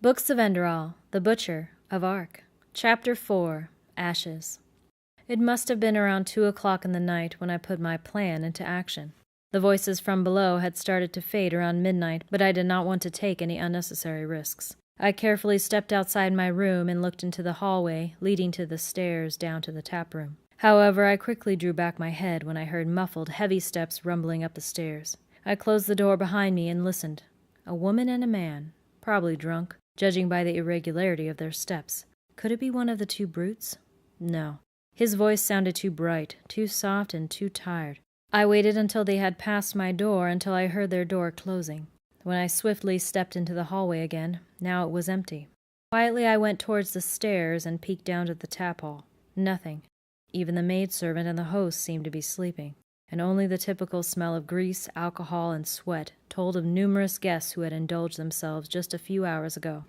Books of Enderal, The Butcher of Ark. Chapter 4, Ashes. It must have been around 2 o'clock in the night when I put my plan into action. The voices from below had started to fade around midnight, but I did not want to take any unnecessary risks. I carefully stepped outside my room and looked into the hallway leading to the stairs down to the tap room. However, I quickly drew back my head when I heard muffled, heavy steps rumbling up the stairs. I closed the door behind me and listened. A woman and a man, probably drunk, judging by the irregularity of their steps. Could it be one of the two brutes? No. His voice sounded too bright, too soft, and too tired. I waited until they had passed my door until I heard their door closing. When I swiftly stepped into the hallway again, now it was empty. Quietly I went towards the stairs and peeked down to the tap hall. Nothing. Even the maidservant and the host seemed to be sleeping, and only the typical smell of grease, alcohol, and sweat told of numerous guests who had indulged themselves just a few hours ago.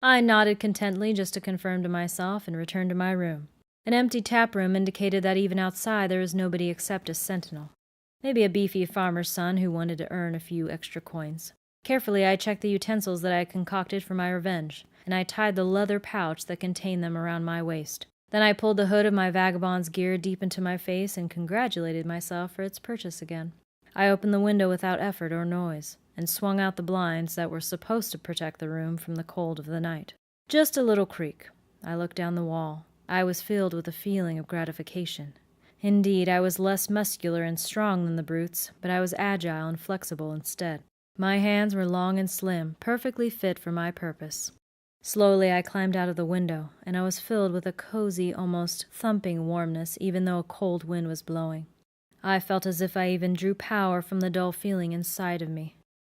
I nodded contentedly just to confirm to myself and returned to my room. An empty tap room indicated that even outside there was nobody except a sentinel. Maybe a beefy farmer's son who wanted to earn a few extra coins. Carefully I checked the utensils that I had concocted for my revenge, and I tied the leather pouch that contained them around my waist. Then I pulled the hood of my vagabond's gear deep into my face and congratulated myself for its purchase again. I opened the window without effort or noise, and swung out the blinds that were supposed to protect the room from the cold of the night. Just a little creak. I looked down the wall. I was filled with a feeling of gratification. Indeed, I was less muscular and strong than the brutes, but I was agile and flexible instead. My hands were long and slim, perfectly fit for my purpose. Slowly I climbed out of the window, and I was filled with a cozy, almost thumping warmness, even though a cold wind was blowing. I felt as if I even drew power from the dull feeling inside of me.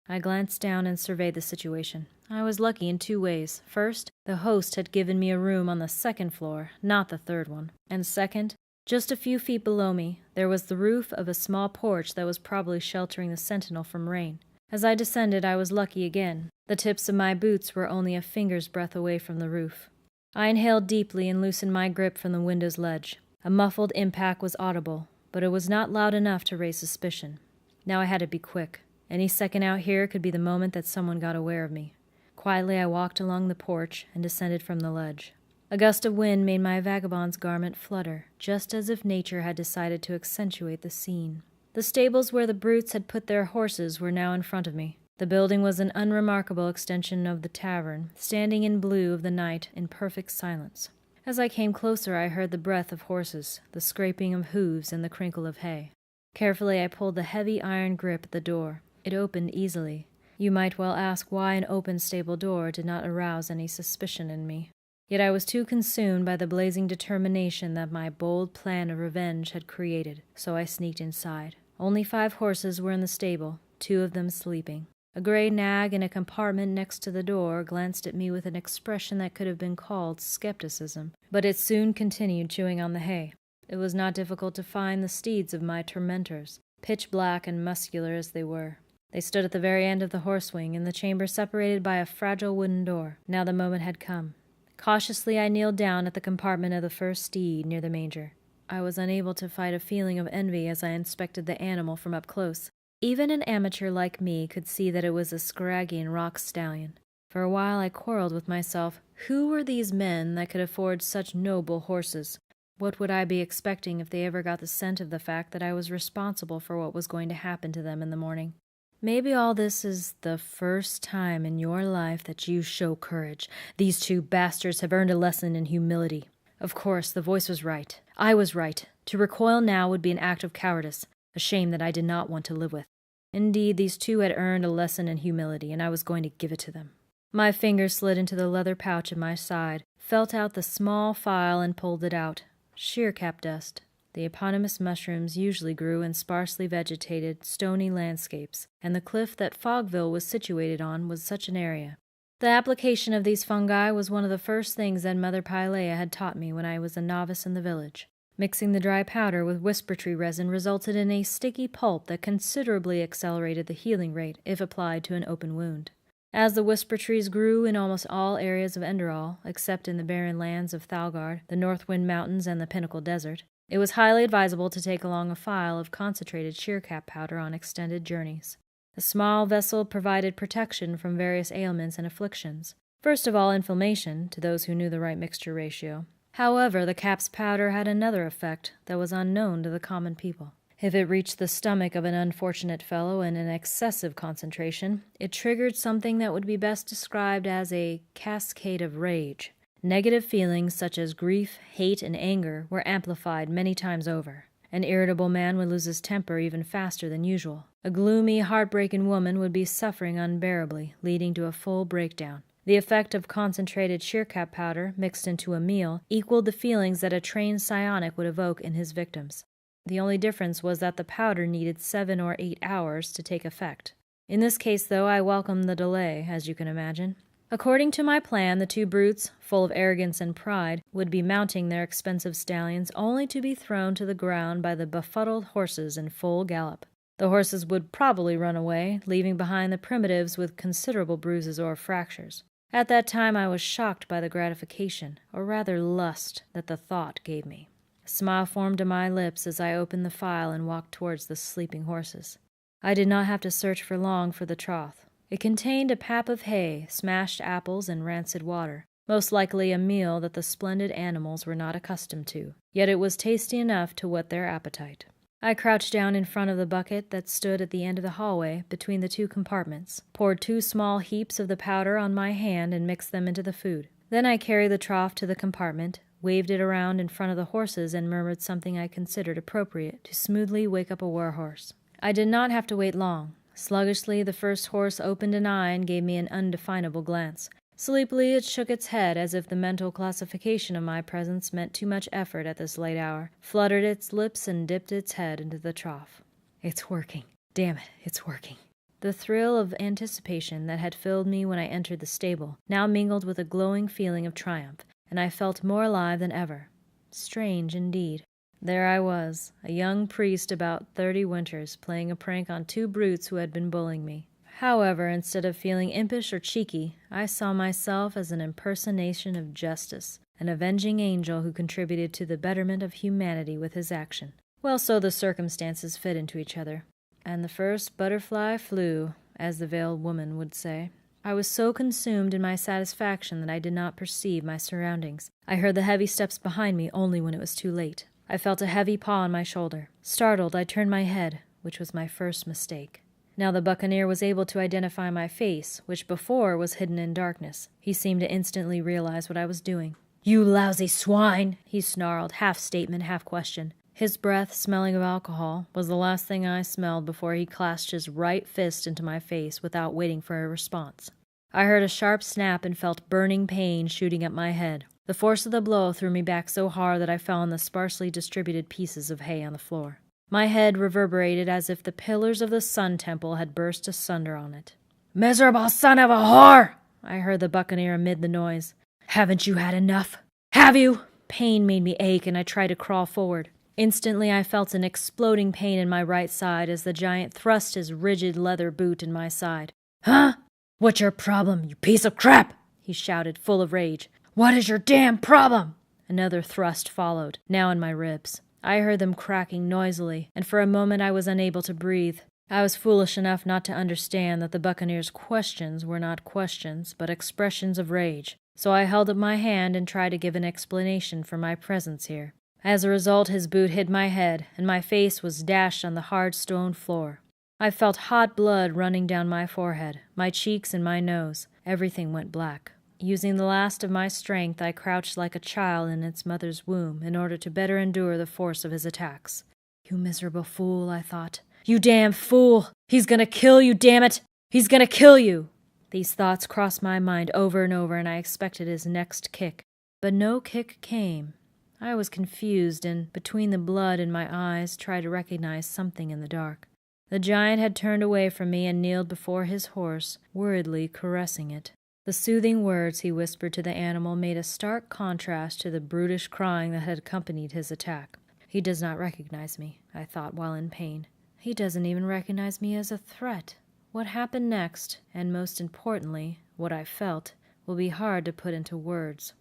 I glanced down and surveyed the situation. I was lucky in 2 ways. First, the host had given me a room on the 2nd floor, not the 3rd one. And second, just a few feet below me, there was the roof of a small porch that was probably sheltering the sentinel from rain. As I descended, I was lucky again. The tips of my boots were only a finger's breadth away from the roof. I inhaled deeply and loosened my grip from the window's ledge. A muffled impact was audible, but it was not loud enough to raise suspicion. Now I had to be quick. Any second out here could be the moment that someone got aware of me. Quietly I walked along the porch and descended from the ledge. A gust of wind made my vagabond's garment flutter, just as if nature had decided to accentuate the scene. The stables where the brutes had put their horses were now in front of me. The building was an unremarkable extension of the tavern, standing in blue of the night in perfect silence. As I came closer, I heard the breath of horses, the scraping of hooves, and the crinkle of hay. Carefully I pulled the heavy iron grip at the door. It opened easily. You might well ask why an open stable door did not arouse any suspicion in me. Yet I was too consumed by the blazing determination that my bold plan of revenge had created, so I sneaked inside. Only 5 horses were in the stable, 2 of them sleeping. A gray nag in a compartment next to the door glanced at me with an expression that could have been called skepticism, but it soon continued chewing on the hay. It was not difficult to find the steeds of my tormentors, pitch black and muscular as they were. They stood at the very end of the horse-wing, in the chamber separated by a fragile wooden door. Now the moment had come. Cautiously I kneeled down at the compartment of the first steed near the manger. I was unable to fight a feeling of envy as I inspected the animal from up close. Even an amateur like me could see that it was a scraggy and rock stallion. For a while I quarreled with myself. Who were these men that could afford such noble horses? What would I be expecting if they ever got the scent of the fact that I was responsible for what was going to happen to them in the morning? Maybe all this is the first time in your life that you show courage. These 2 bastards have earned a lesson in humility. Of course, the voice was right. I was right. To recoil now would be an act of cowardice, a shame that I did not want to live with. Indeed, these 2 had earned a lesson in humility, and I was going to give it to them. My fingers slid into the leather pouch at my side, felt out the small file and pulled it out. Sheer-cap dust. The eponymous mushrooms usually grew in sparsely vegetated, stony landscapes, and the cliff that Fogville was situated on was such an area. The application of these fungi was one of the first things that Mother Pylea had taught me when I was a novice in the village. Mixing the dry powder with whisper tree resin resulted in a sticky pulp that considerably accelerated the healing rate if applied to an open wound. As the whisper trees grew in almost all areas of Enderal, except in the barren lands of Thalgard, the Northwind Mountains, and the Pinnacle Desert, it was highly advisable to take along a phial of concentrated sheer-cap powder on extended journeys. The small vessel provided protection from various ailments and afflictions. First of all, inflammation, to those who knew the right mixture ratio. However, the cap's powder had another effect that was unknown to the common people. If it reached the stomach of an unfortunate fellow in an excessive concentration, it triggered something that would be best described as a cascade of rage. Negative feelings such as grief, hate, and anger were amplified many times over. An irritable man would lose his temper even faster than usual. A gloomy, heartbroken woman would be suffering unbearably, leading to a full breakdown. The effect of concentrated shearcap powder mixed into a meal equaled the feelings that a trained psionic would evoke in his victims. The only difference was that the powder needed 7 or 8 hours to take effect. In this case, though, I welcomed the delay, as you can imagine. According to my plan, the two brutes, full of arrogance and pride, would be mounting their expensive stallions only to be thrown to the ground by the befuddled horses in full gallop. The horses would probably run away, leaving behind the primitives with considerable bruises or fractures. At that time I was shocked by the gratification, or rather lust, that the thought gave me. A smile formed to my lips as I opened the file and walked towards the sleeping horses. I did not have to search for long for the trough. It contained a pap of hay, smashed apples, and rancid water, most likely a meal that the splendid animals were not accustomed to, yet it was tasty enough to whet their appetite. I crouched down in front of the bucket that stood at the end of the hallway between the two compartments, poured 2 small heaps of the powder on my hand and mixed them into the food. Then I carried the trough to the compartment, waved it around in front of the horses, and murmured something I considered appropriate to smoothly wake up a warhorse. I did not have to wait long. Sluggishly, the first horse opened an eye and gave me an undefinable glance. Sleepily, it shook its head as if the mental classification of my presence meant too much effort at this late hour, fluttered its lips, and dipped its head into the trough. It's working. Damn it, it's working. The thrill of anticipation that had filled me when I entered the stable now mingled with a glowing feeling of triumph, and I felt more alive than ever. Strange indeed. There I was, a young priest about 30 winters, playing a prank on 2 brutes who had been bullying me. However, instead of feeling impish or cheeky, I saw myself as an impersonation of justice, an avenging angel who contributed to the betterment of humanity with his action. Well, so the circumstances fit into each other. And the first butterfly flew, as the veiled woman would say. I was so consumed in my satisfaction that I did not perceive my surroundings. I heard the heavy steps behind me only when it was too late. I felt a heavy paw on my shoulder. Startled, I turned my head, which was my first mistake. Now the buccaneer was able to identify my face, which before was hidden in darkness. He seemed to instantly realize what I was doing. "You lousy swine!" he snarled, half statement, half question. His breath, smelling of alcohol, was the last thing I smelled before he clasped his right fist into my face without waiting for a response. I heard a sharp snap and felt burning pain shooting up my head. The force of the blow threw me back so hard that I fell on the sparsely distributed pieces of hay on the floor. My head reverberated as if the pillars of the Sun Temple had burst asunder on it. "Miserable son of a whore!" I heard the buccaneer amid the noise. "Haven't you had enough? Have you?" Pain made me ache, and I tried to crawl forward. Instantly I felt an exploding pain in my right side as the giant thrust his rigid leather boot in my side. "Huh? What's your problem, you piece of crap?" he shouted, full of rage. "What is your damn problem?" Another thrust followed, now in my ribs. I heard them cracking noisily, and for a moment I was unable to breathe. I was foolish enough not to understand that the buccaneer's questions were not questions, but expressions of rage, so I held up my hand and tried to give an explanation for my presence here. As a result, his boot hit my head, and my face was dashed on the hard stone floor. I felt hot blood running down my forehead, my cheeks and my nose. Everything went black. Using the last of my strength, I crouched like a child in its mother's womb in order to better endure the force of his attacks. "You miserable fool," I thought. "You damn fool! He's gonna kill you, damn it! He's gonna kill you!" These thoughts crossed my mind over and over, and I expected his next kick. But no kick came. I was confused and, between the blood in my eyes, tried to recognize something in the dark. The giant had turned away from me and kneeled before his horse, worriedly caressing it. The soothing words he whispered to the animal made a stark contrast to the brutish crying that had accompanied his attack. He does not recognize me, I thought while in pain. He doesn't even recognize me as a threat. What happened next, and most importantly, what I felt, will be hard to put into words.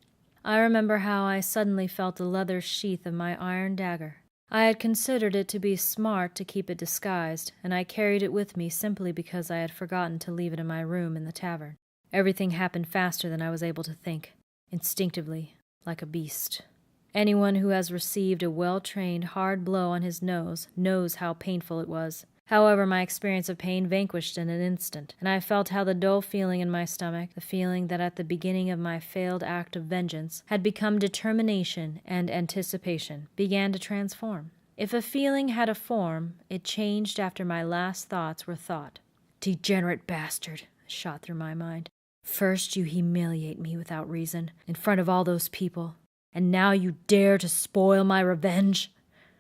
I remember how I suddenly felt the leather sheath of my iron dagger. I had considered it to be smart to keep it disguised, and I carried it with me simply because I had forgotten to leave it in my room in the tavern. Everything happened faster than I was able to think, instinctively, like a beast. Anyone who has received a well-trained, hard blow on his nose knows how painful it was. However, my experience of pain vanquished in an instant, and I felt how the dull feeling in my stomach, the feeling that at the beginning of my failed act of vengeance had become determination and anticipation, began to transform. If a feeling had a form, it changed after my last thoughts were thought. "Degenerate bastard," shot through my mind. "First you humiliate me without reason, in front of all those people, and now you dare to spoil my revenge."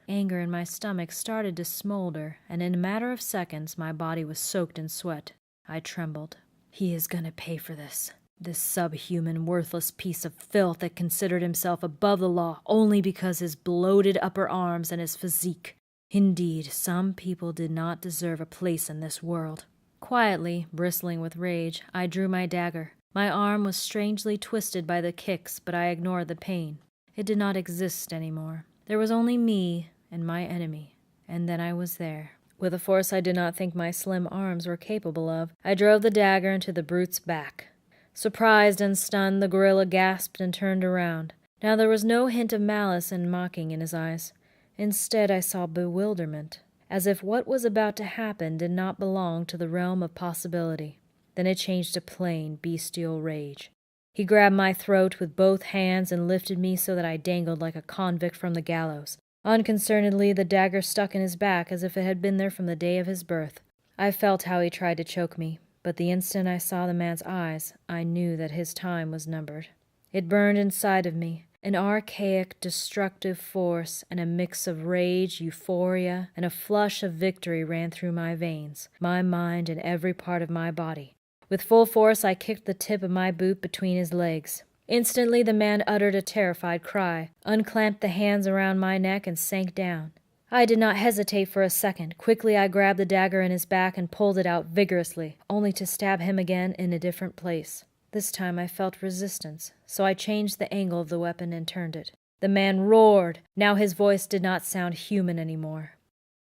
Anger in my stomach started to smolder, and in a matter of seconds my body was soaked in sweat. I trembled. He is going to pay for this. This subhuman, worthless piece of filth that considered himself above the law only because his bloated upper arms and his physique. Indeed, some people did not deserve a place in this world. Quietly, bristling with rage, I drew my dagger. My arm was strangely twisted by the kicks, but I ignored the pain. It did not exist anymore. There was only me and my enemy, and then I was there. With a force I did not think my slim arms were capable of, I drove the dagger into the brute's back. Surprised and stunned, the gorilla gasped and turned around. Now there was no hint of malice and mocking in his eyes. Instead, I saw bewilderment, as if what was about to happen did not belong to the realm of possibility. Then it changed to plain, bestial rage. He grabbed my throat with both hands and lifted me so that I dangled like a convict from the gallows. Unconcernedly, the dagger stuck in his back as if it had been there from the day of his birth. I felt how he tried to choke me, but the instant I saw the man's eyes, I knew that his time was numbered. It burned inside of me, an archaic, destructive force, and a mix of rage, euphoria, and a flush of victory ran through my veins, my mind, and every part of my body. With full force, I kicked the tip of my boot between his legs. Instantly, the man uttered a terrified cry, unclamped the hands around my neck, and sank down. I did not hesitate for a second. Quickly, I grabbed the dagger in his back and pulled it out vigorously, only to stab him again in a different place. This time I felt resistance, so I changed the angle of the weapon and turned it. The man roared. Now his voice did not sound human anymore.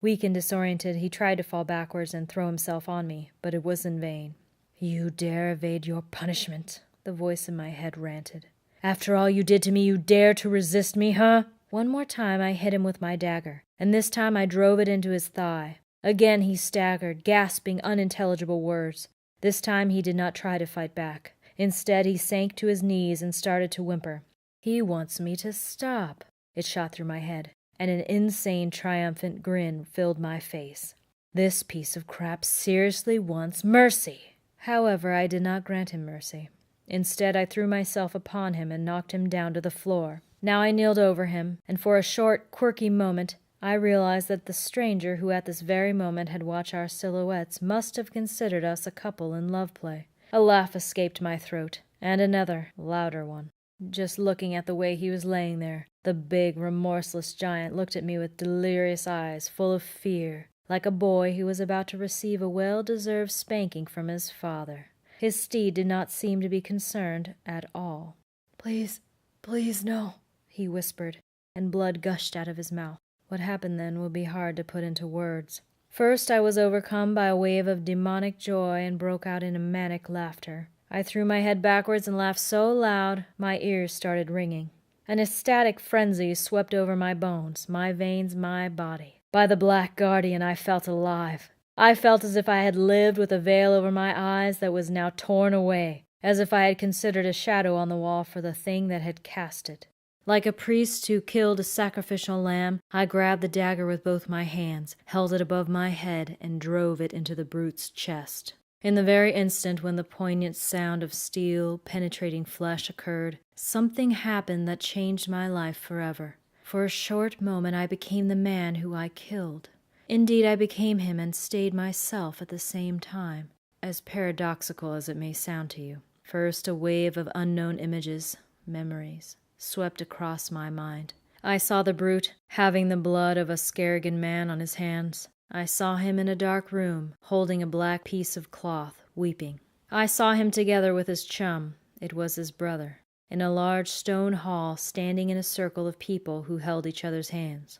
Weak and disoriented, he tried to fall backwards and throw himself on me, but it was in vain. "You dare evade your punishment," the voice in my head ranted. "After all you did to me, you dare to resist me, huh?" One more time I hit him with my dagger, and this time I drove it into his thigh. Again he staggered, gasping unintelligible words. This time he did not try to fight back. Instead, he sank to his knees and started to whimper. "He wants me to stop," it shot through my head, and an insane, triumphant grin filled my face. This piece of crap seriously wants mercy. However, I did not grant him mercy. Instead, I threw myself upon him and knocked him down to the floor. Now I kneeled over him, and for a short, quirky moment, I realized that the stranger who at this very moment had watched our silhouettes must have considered us a couple in love play. A laugh escaped my throat, and another, louder one. Just looking at the way he was laying there, the big, remorseless giant looked at me with delirious eyes full of fear, like a boy who was about to receive a well-deserved spanking from his father. His steed did not seem to be concerned at all. "Please, please no," he whispered, and blood gushed out of his mouth. What happened then will be hard to put into words. First, I was overcome by a wave of demonic joy and broke out in a manic laughter. I threw my head backwards and laughed so loud my ears started ringing. An ecstatic frenzy swept over my bones, my veins, my body. By the Black Guardian, I felt alive. I felt as if I had lived with a veil over my eyes that was now torn away, as if I had considered a shadow on the wall for the thing that had cast it. Like a priest who killed a sacrificial lamb, I grabbed the dagger with both my hands, held it above my head, and drove it into the brute's chest. In the very instant when the poignant sound of steel penetrating flesh occurred, something happened that changed my life forever. For a short moment I became the man who I killed. Indeed, I became him and stayed myself at the same time, as paradoxical as it may sound to you. First, a wave of unknown images, memories, swept across my mind. I saw the brute, having the blood of a Skyrim man on his hands. I saw him in a dark room, holding a black piece of cloth, weeping. I saw him together with his chum, it was his brother, in a large stone hall, standing in a circle of people who held each other's hands.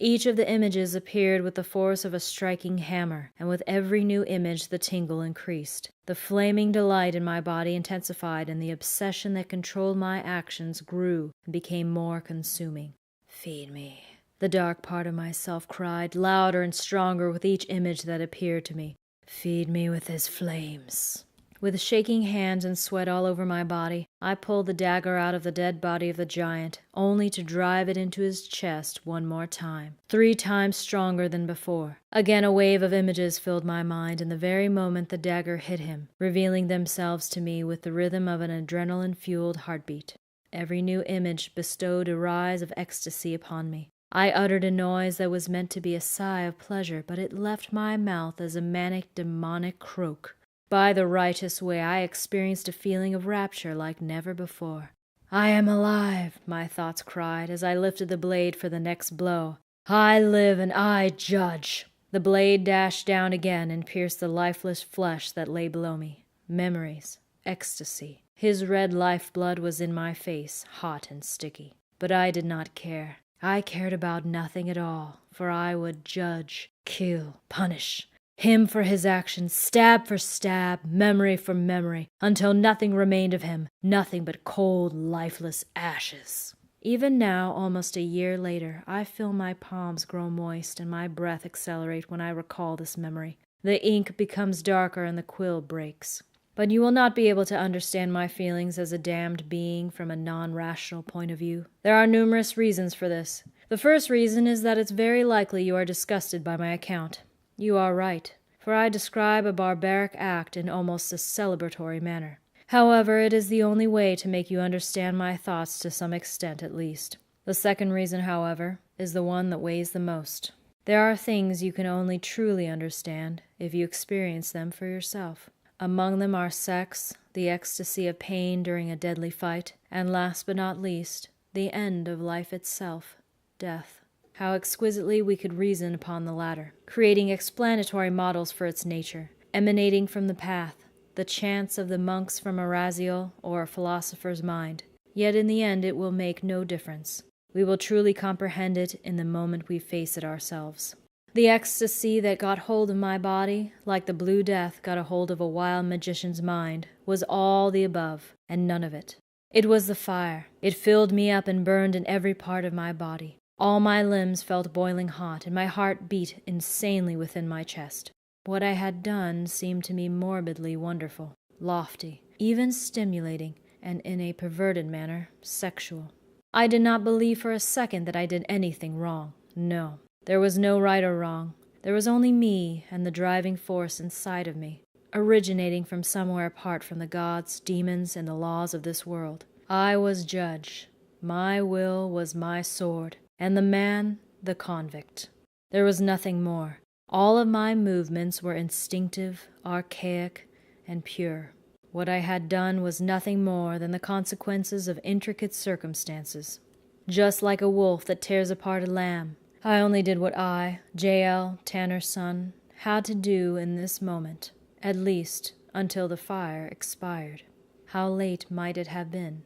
Each of the images appeared with the force of a striking hammer, and with every new image the tingle increased. The flaming delight in my body intensified, and the obsession that controlled my actions grew and became more consuming. "Feed me," the dark part of myself cried, louder and stronger with each image that appeared to me. "Feed me with his flames." With shaking hands and sweat all over my body, I pulled the dagger out of the dead body of the giant, only to drive it into his chest one more time, 3 times stronger than before. Again a wave of images filled my mind, and the very moment the dagger hit him, revealing themselves to me with the rhythm of an adrenaline-fueled heartbeat. Every new image bestowed a rise of ecstasy upon me. I uttered a noise that was meant to be a sigh of pleasure, but it left my mouth as a manic, demonic croak. By the righteous way, I experienced a feeling of rapture like never before. "I am alive," my thoughts cried, as I lifted the blade for the next blow. "I live and I judge." The blade dashed down again and pierced the lifeless flesh that lay below me. Memories. Ecstasy. His red lifeblood was in my face, hot and sticky. But I did not care. I cared about nothing at all, for I would judge, kill, punish him for his actions, stab for stab, memory for memory, until nothing remained of him, nothing but cold, lifeless ashes. Even now, almost a year later, I feel my palms grow moist and my breath accelerate when I recall this memory. The ink becomes darker and the quill breaks. But you will not be able to understand my feelings as a damned being from a non-rational point of view. There are numerous reasons for this. The first reason is that it's very likely you are disgusted by my account. You are right, for I describe a barbaric act in almost a celebratory manner. However, it is the only way to make you understand my thoughts to some extent at least. The second reason, however, is the one that weighs the most. There are things you can only truly understand if you experience them for yourself. Among them are sex, the ecstasy of pain during a deadly fight, and last but not least, the end of life itself, death. How exquisitely we could reason upon the latter, creating explanatory models for its nature, emanating from the path, the chants of the monks from Araziel or a philosopher's mind. Yet in the end it will make no difference. We will truly comprehend it in the moment we face it ourselves. The ecstasy that got hold of my body, like the blue death got a hold of a wild magician's mind, was all the above, and none of it. It was the fire. It filled me up and burned in every part of my body. All my limbs felt boiling hot, and my heart beat insanely within my chest. What I had done seemed to me morbidly wonderful, lofty, even stimulating, and in a perverted manner, sexual. I did not believe for a second that I did anything wrong. No, there was no right or wrong. There was only me and the driving force inside of me, originating from somewhere apart from the gods, demons, and the laws of this world. I was judge. My will was my sword, and the man the convict. There was nothing more. All of my movements were instinctive, archaic, and pure. What I had done was nothing more than the consequences of intricate circumstances. Just like a wolf that tears apart a lamb, I only did what I, J.L., Tanner's son, had to do in this moment, at least until the fire expired. How late might it have been?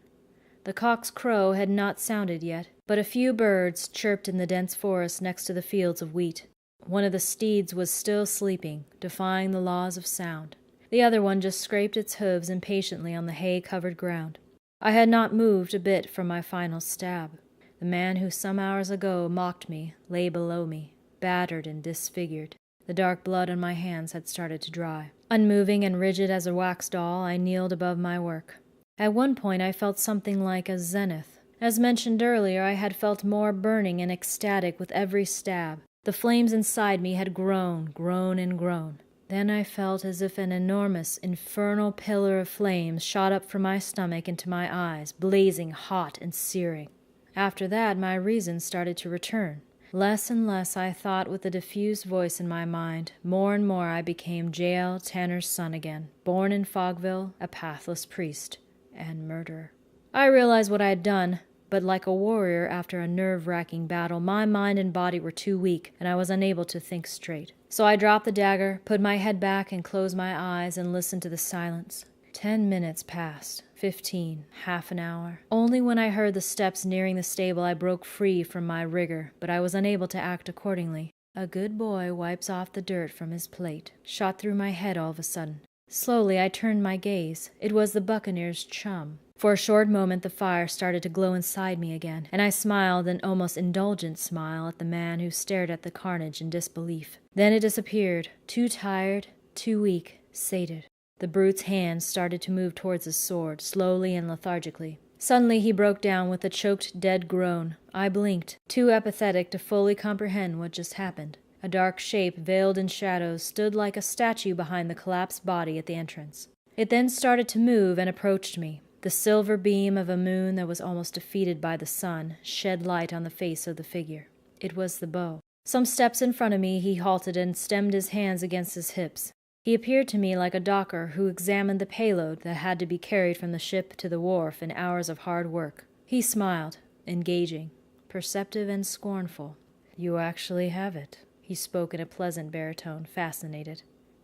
The cock's crow had not sounded yet, but a few birds chirped in the dense forest next to the fields of wheat. One of the steeds was still sleeping, defying the laws of sound. The other one just scraped its hooves impatiently on the hay-covered ground. I had not moved a bit from my final stab. The man who some hours ago mocked me lay below me, battered and disfigured. The dark blood on my hands had started to dry. Unmoving and rigid as a wax doll, I kneeled above my work. At one point I felt something like a zenith. As mentioned earlier, I had felt more burning and ecstatic with every stab. The flames inside me had grown and grown. Then I felt as if an enormous, infernal pillar of flames shot up from my stomach into my eyes, blazing hot and searing. After that, my reason started to return. Less and less I thought with a diffused voice in my mind. More and more I became J.L. Tanner's son again, born in Fogville, a pathless priest and murderer. I realized what I had done, but like a warrior after a nerve-wracking battle, my mind and body were too weak, and I was unable to think straight. So I dropped the dagger, put my head back, and closed my eyes and listened to the silence. 10 minutes passed, 15, half an hour. Only when I heard the steps nearing the stable I broke free from my rigor, but I was unable to act accordingly. A good boy wipes off the dirt from his plate shot through my head all of a sudden. Slowly I turned my gaze. It was the buccaneer's chum. For a short moment the fire started to glow inside me again, and I smiled an almost indulgent smile at the man who stared at the carnage in disbelief. Then it disappeared, too tired, too weak, sated. The brute's hand started to move towards his sword, slowly and lethargically. Suddenly he broke down with a choked, dead groan. I blinked, too apathetic to fully comprehend what just happened. A dark shape, veiled in shadows, stood like a statue behind the collapsed body at the entrance. It then started to move and approached me. The silver beam of a moon that was almost defeated by the sun shed light on the face of the figure. It was the bow. Some steps in front of me he halted and stemmed his hands against his hips. He appeared to me like a docker who examined the payload that had to be carried from the ship to the wharf in hours of hard work. He smiled, engaging, perceptive and scornful. "You actually have it," he spoke in a pleasant baritone, fascinated.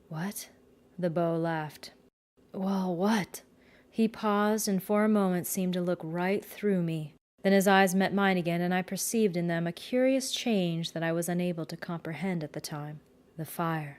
"What?" The beau laughed. "Well, what?" He paused and for a moment seemed to look right through me. Then his eyes met mine again, and I perceived in them a curious change that I was unable to comprehend at the time. The fire.